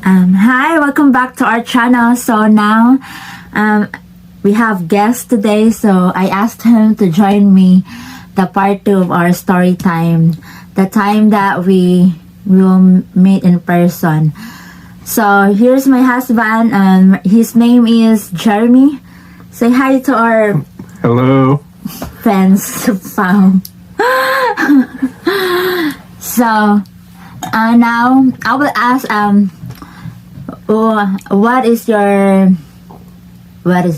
Hi, welcome back to our channel. So now we have guests today, so I asked him to join me the part 2 of our story time, the time that we will meet in person. So here's my husband. His name is Jeremy. Say hi to our Hello. friends. Fam. So now I will ask what is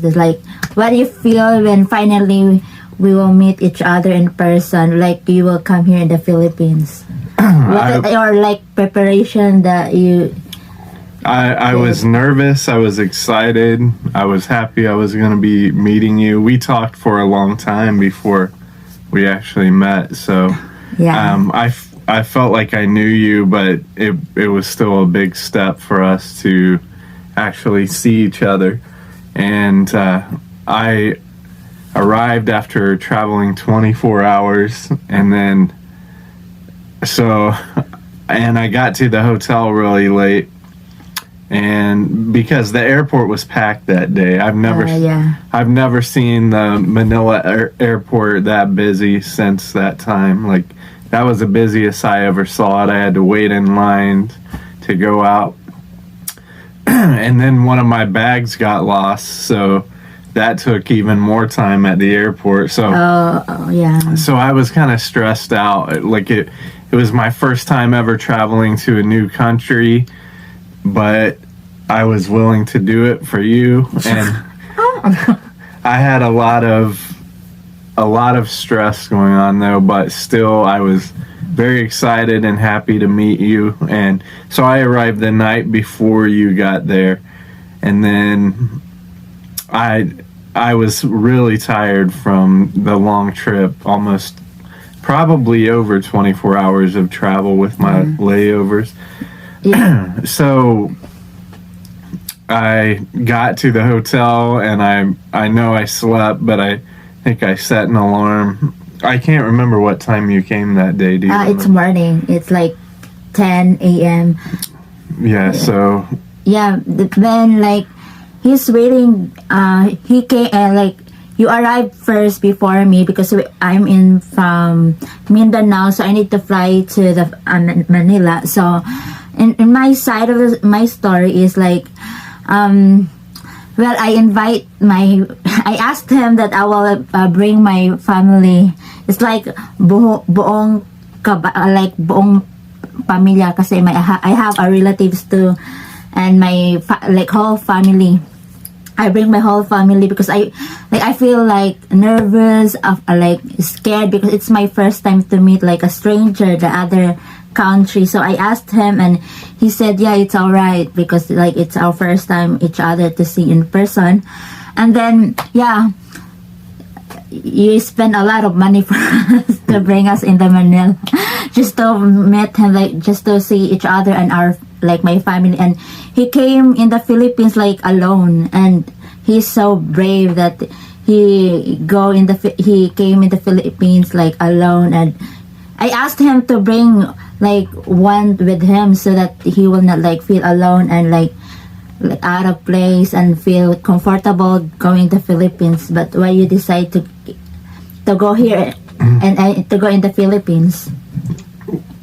this like? What do you feel when finally we will meet each other in person? Like you will come here in the Philippines, or like preparation that you. I was nervous. I was excited. I was happy I was going to be meeting you. We talked for a long time before we actually met. So Yeah. I felt like I knew you, but it was still a big step for us to actually see each other. And I arrived after traveling 24 hours, and then I got to the hotel really late. And because the airport was packed that day, I've never seen the Manila airport that busy since that time. Like, that was the busiest I ever saw it. I had to wait in line to go out. And then one of my bags got lost, so that took even more time at the airport. So so I was kind of stressed out. Like it was my first time ever traveling to a new country, but I was willing to do it for you. And I had a lot of stress going on though, but still I was very excited and happy to meet you. And so I arrived the night before you got there, and then I was really tired from the long trip, almost probably over 24 hours of travel with my layovers. Yeah. So I got to the hotel, and I know I slept, but I think I set an alarm. I can't remember what time you came that day. Do you remember? It's morning. It's like 10 a.m. Yeah, so Yeah, then like he's waiting. He came like you arrived first before me because I'm in from Mindanao, so I need to fly to the Manila. So in my side of my story is like well, I asked him that I will bring my family. It's like buong pamilya kasi I have a relatives too, and my whole family. I bring my whole family because I feel like nervous, like scared, because it's my first time to meet like a stranger, the other country. So I asked him, and he said, yeah, it's all right, because like it's our first time each other to see in person. And then you spend a lot of money for us to bring us in the Manila just to meet him, like just to see each other and our like my family. And he came in the Philippines like alone, and he's so brave that he came in the Philippines like alone. And I asked him to bring like one with him so that he will not like feel alone and like out of place, and feel comfortable going to Philippines. But why you decide to go here and to go in the Philippines?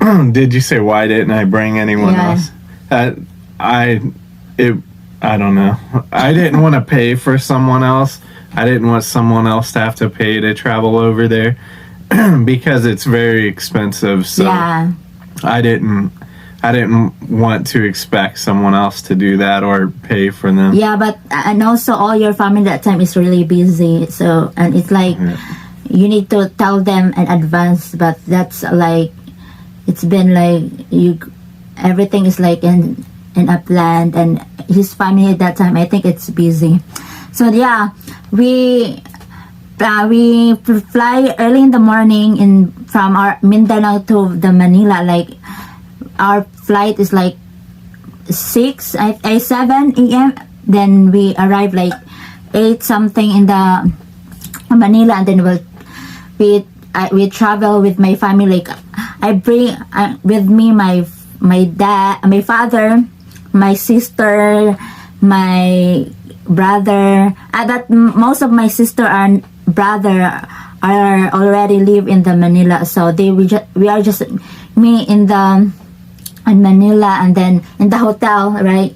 Did you say why didn't I bring anyone else? I don't know. I didn't want to pay for someone else. I didn't want someone else to have to pay to travel over there because it's very expensive. So I didn't want to expect someone else to do that or pay for them. Yeah, but and also all your family that time is really busy. So, and it's like you need to tell them in advance. But that's like it's been like everything is like in a plan, and his family at that time, I think it's busy. So yeah, we fly early in the morning from our Mindanao to the Manila. Like our flight is like 7 a.m. Then we arrive like 8 something in the Manila, and then we travel with my family. Like I bring with me my dad, my father, my sister, my brother. But most of my sister and brother are already live in the Manila, so we are just me in Manila, and then in the hotel, right?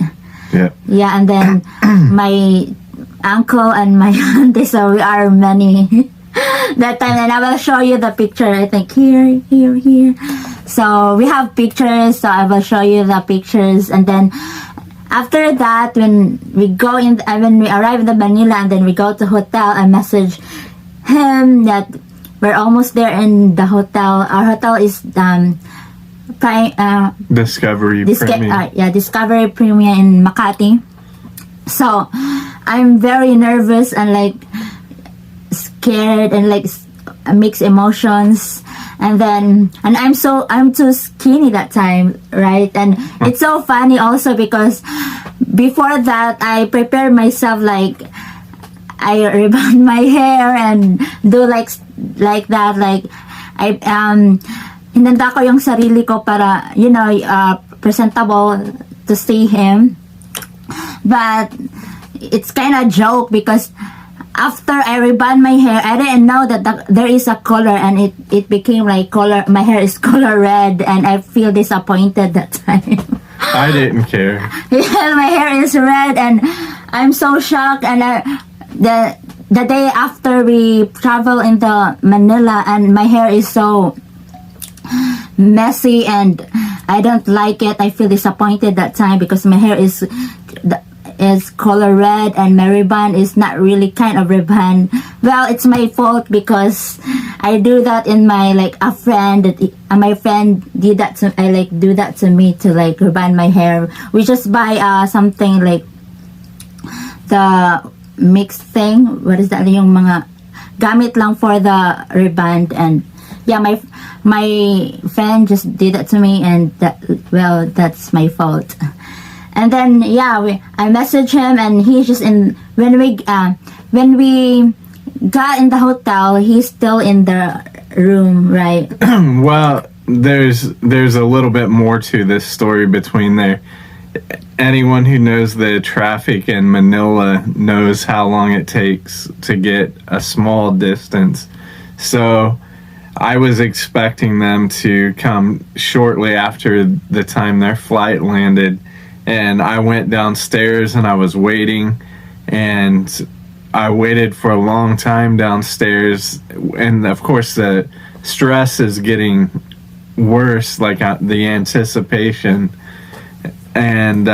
Yeah, and then my uncle and my auntie, so we are many that time. And I will show you the picture, I think here. So we have pictures, so I will show you the pictures. And then after that, when we arrive in the Manila and then we go to hotel, I message him that we're almost there in the hotel. Our hotel is Discovery Premium. Discovery Premium in Makati. So I'm very nervous and like scared and like mixed emotions. And I'm too skinny that time, right? And it's so funny also because before that I prepared myself, like I rebond my hair and do like that, like I hinanda ko yung sarili ko para presentable to see him. But it's kind of joke because after I rebond my hair, I didn't know that there is a color, and it became like color. My hair is color red, and I feel disappointed that time. I didn't care. Yeah, my hair is red, and I'm so shocked. And the day after we travel into Manila, and my hair is so messy, and I don't like it. I feel disappointed that time because my hair is color red, and my ribbon is not really kind of ribbon. Well, it's my fault because I do that in my my friend did that to do that to me to like ribbon my hair. We just buy something like the mixed thing. What is that? Yung mga gamit lang for the ribbon. And yeah, my friend just did that to me, and that's my fault. And then I messaged him, and he's just when we got in the hotel, he's still in the room, right? Well, there's a little bit more to this story between there. Anyone who knows the traffic in Manila knows how long it takes to get a small distance. So I was expecting them to come shortly after the time their flight landed. And I went downstairs and I was waiting, and I waited for a long time downstairs. And of course the stress is getting worse, like the anticipation. And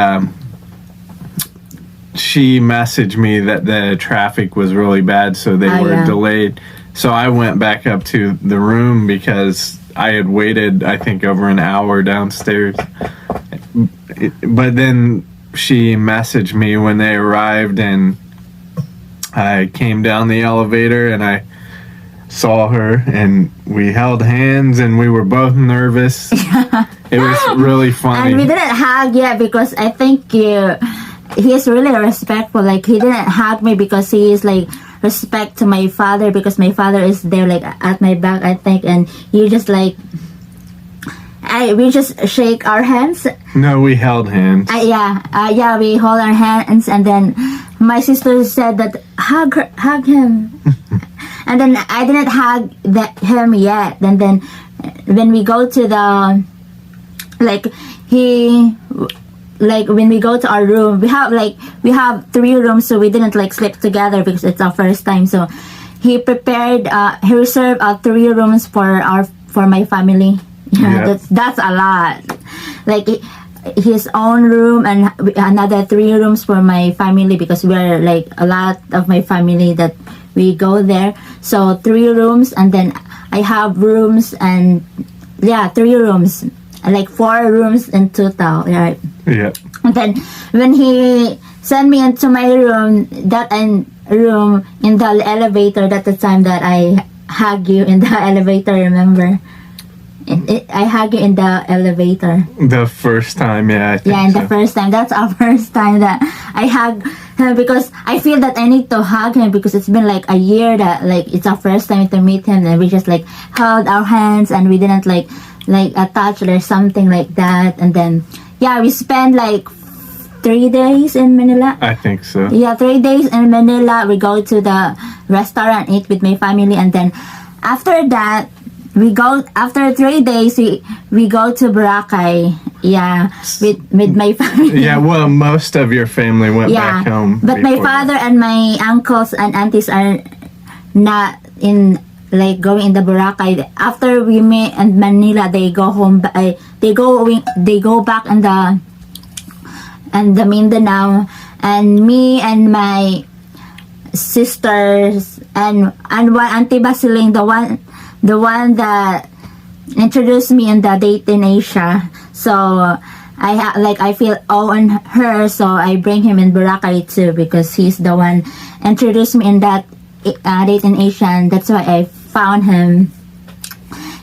she messaged me that the traffic was really bad, so they were delayed. So I went back up to the room because I had waited, I think, over an hour downstairs. But then she messaged me when they arrived, and I came down the elevator and I saw her, and we held hands, and we were both nervous. It was really funny. And we didn't hug yet because I think he is really respectful. Like, he didn't hug me because he is like respect to my father, because my father is there like at my back, I think, and he just like we just shake our hands. No, we held hands. We hold our hands, and then my sister said that hug him. And then I didn't hug him yet. And then when we go to the when we go to our room, we have 3 rooms, so we didn't like sleep together because it's our first time. So he reserved 3 rooms for my family. Yeah, that's a lot. Like his own room and another 3 rooms for my family, because we're like a lot of my family that we go there. So 3 rooms, and then I have rooms, and 3 rooms, like 4 rooms in total, right? Yeah. And then when he sent me into my room, room in the elevator, that's the time that I hug you in the elevator, remember? I hug you in the elevator. The first time, I think the first time. That's our first time that I hug him, because I feel that I need to hug him because it's been like a year that like it's our first time to meet him, and we just like held our hands, and we didn't like attach or something like that. And then we spent like 3 days in Manila. I think so. Yeah, 3 days in Manila. We go to the restaurant, eat with my family, and then after that, after 3 days, we go to Boracay. Yeah, with my family. Yeah, well, most of your family went back home. But my father and my uncles and aunties are not in like going in the Boracay. After we meet in Manila, they go home. They go back in the Mindanao, and me and my sisters and one Auntie Basiling, the one that introduced me in the date in Asia. So I feel on her, so I bring him in Boracay too, because he's the one introduced me in that date in Asia, and that's why I found him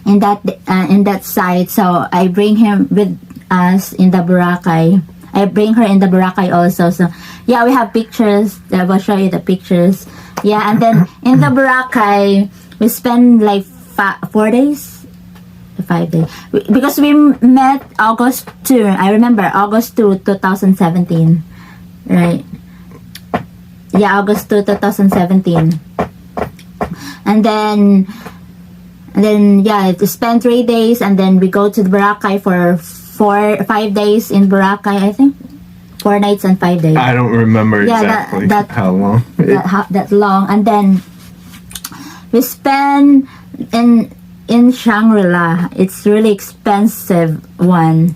in that site. So I bring him with us in the Boracay. I bring her in the Boracay also. So yeah, we have pictures. I will show you the pictures. Yeah, and then in the Boracay, we spend like 4 days, 5 days, because we met August 2. I remember August 2, 2017, right? Yeah, August 2, 2017. And then yeah, to spend 3 days, and then we go to the Boracay for 5 days in Boracay. I think 4 nights and 5 days. I don't remember exactly how long. That long, and then we spend in Shangri-La. It's really expensive one,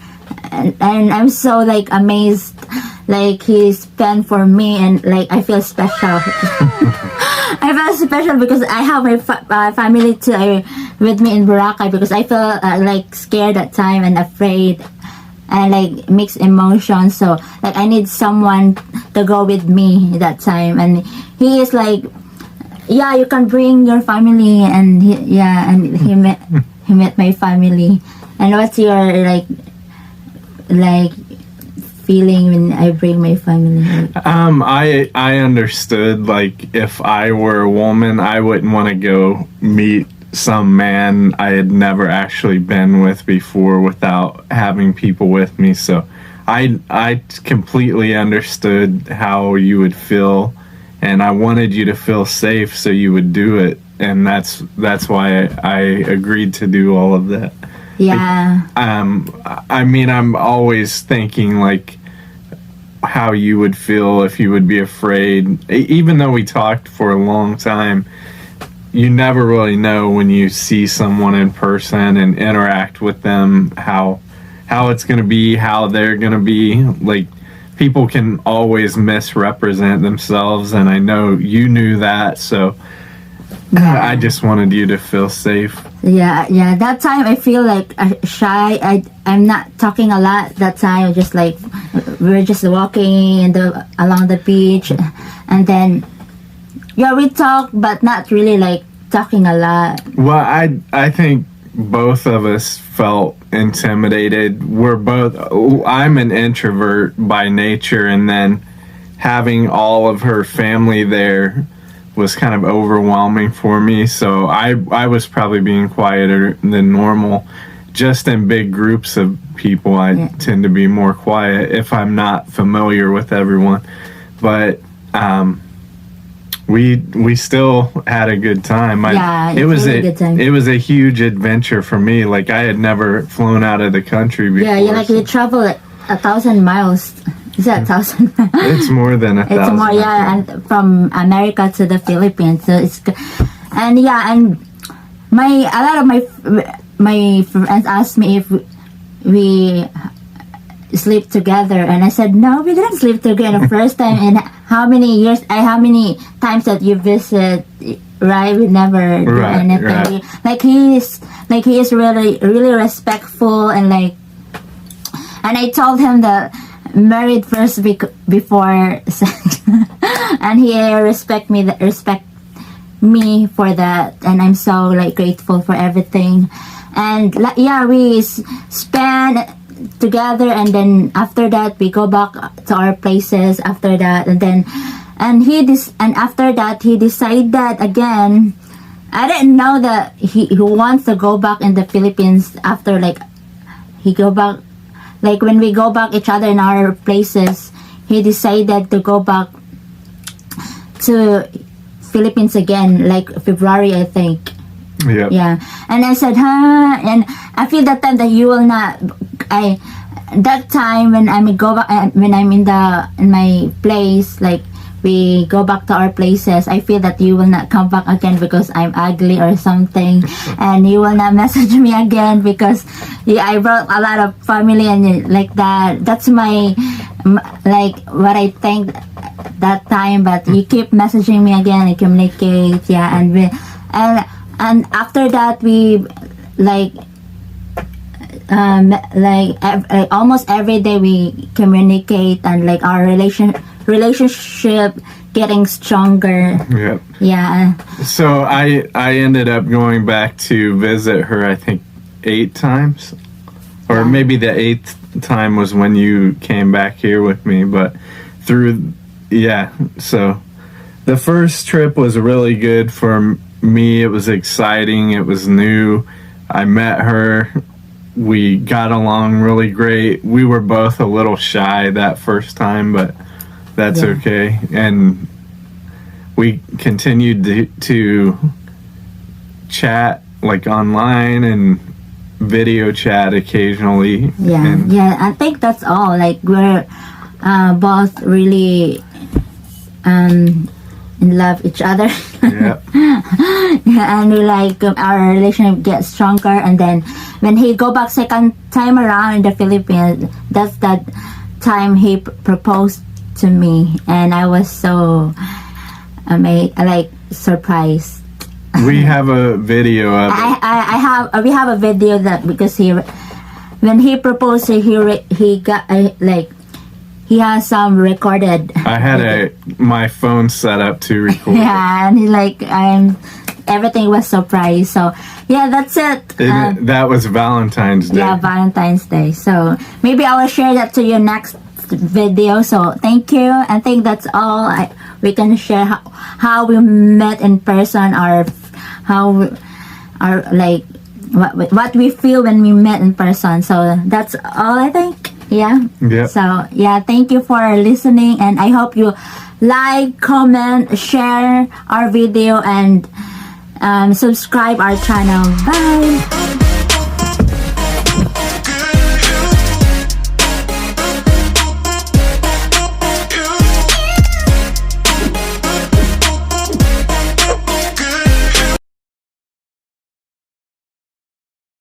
and I'm so like amazed. Like he spent for me, and like I feel special. I feel special because I have my family too with me in Boracay, because I feel like scared that time and afraid and like mixed emotions. So like I need someone to go with me that time, and he is like, yeah, you can bring your family, and he met my family. And what's your like feeling when I bring my family? I understood, like, if I were a woman, I wouldn't want to go meet some man I had never actually been with before without having people with me. So I completely understood how you would feel, and I wanted you to feel safe so you would do it, and that's why I agreed to do all of that. Yeah. I mean, I'm always thinking like how you would feel if you would be afraid. Even though we talked for a long time, you never really know when you see someone in person and interact with them how it's going to be, how they're going to be. Like, people can always misrepresent themselves, and I know you knew that, so I just wanted you to feel safe. Yeah. That time I feel like shy. I'm not talking a lot that time. Just like we're just walking along the beach, and then we talk, but not really like talking a lot. Well, I think both of us felt intimidated. I'm an introvert by nature, and then having all of her family there was kind of overwhelming for me. So I was probably being quieter than normal. Just in big groups of people, I tend to be more quiet if I'm not familiar with everyone. But we still had a good time. It was a good time. It was a huge adventure for me. Like, I had never flown out of the country before. Yeah, like we traveled like 1,000 miles. Is that 1,000? It's more than 1,000. It's more, yeah, and from America to the Philippines. So it's good. And yeah, and a lot of my friends asked me if we sleep together, and I said no, we didn't sleep together the first time in how many times that you visit, right? We never do anything. Right. He is really really respectful, and I told him that married first before sex. And he respect me for that, and I'm so like grateful for everything. And we spend together, and then after that we go back to our places after that, and after that he decided again. I didn't know that he wants to go back in the Philippines after he go back. Like when we go back each other in our places, he decided to go back to Philippines again, like February, I think. Yep. Yeah, and I said, and I feel that time that you will not. That time when I'm go back, when I'm in my place, like we go back to our places, I feel that you will not come back again because I'm ugly or something, and you will not message me again because I brought a lot of family and like that. That's my like what I think that time. But you keep messaging me again, I communicate, yeah, and after that we like almost every day we communicate, and like our relationship getting stronger. Yep. Yeah. So I ended up going back to visit her, I think 8 times, or maybe the 8th time was when you came back here with me. But so the first trip was really good for me. It was exciting, it was new. I met her, we got along really great. We were both a little shy that first time, but that's okay. And we continued to chat like online and video chat occasionally. Yeah, I think that's all. Like we're both really in love each other. Yeah. And we like our relationship gets stronger, and then when he go back second time around in the Philippines, that's that time he proposed to me, and I was so like surprised. We have a video of it. We have a video that because when he proposed, he got like he has some recorded. I had my phone set up to record. Yeah, and he like everything was surprise. So yeah, that's it. That was Valentine's Day. Yeah, Valentine's Day. So maybe I will share that to you next video. So thank you. I think that's all we can share how we met in person, or like what we feel when we met in person. So that's all I think. Yeah. So yeah, thank you for listening, and I hope you like, comment, share our video, and subscribe our channel. Bye.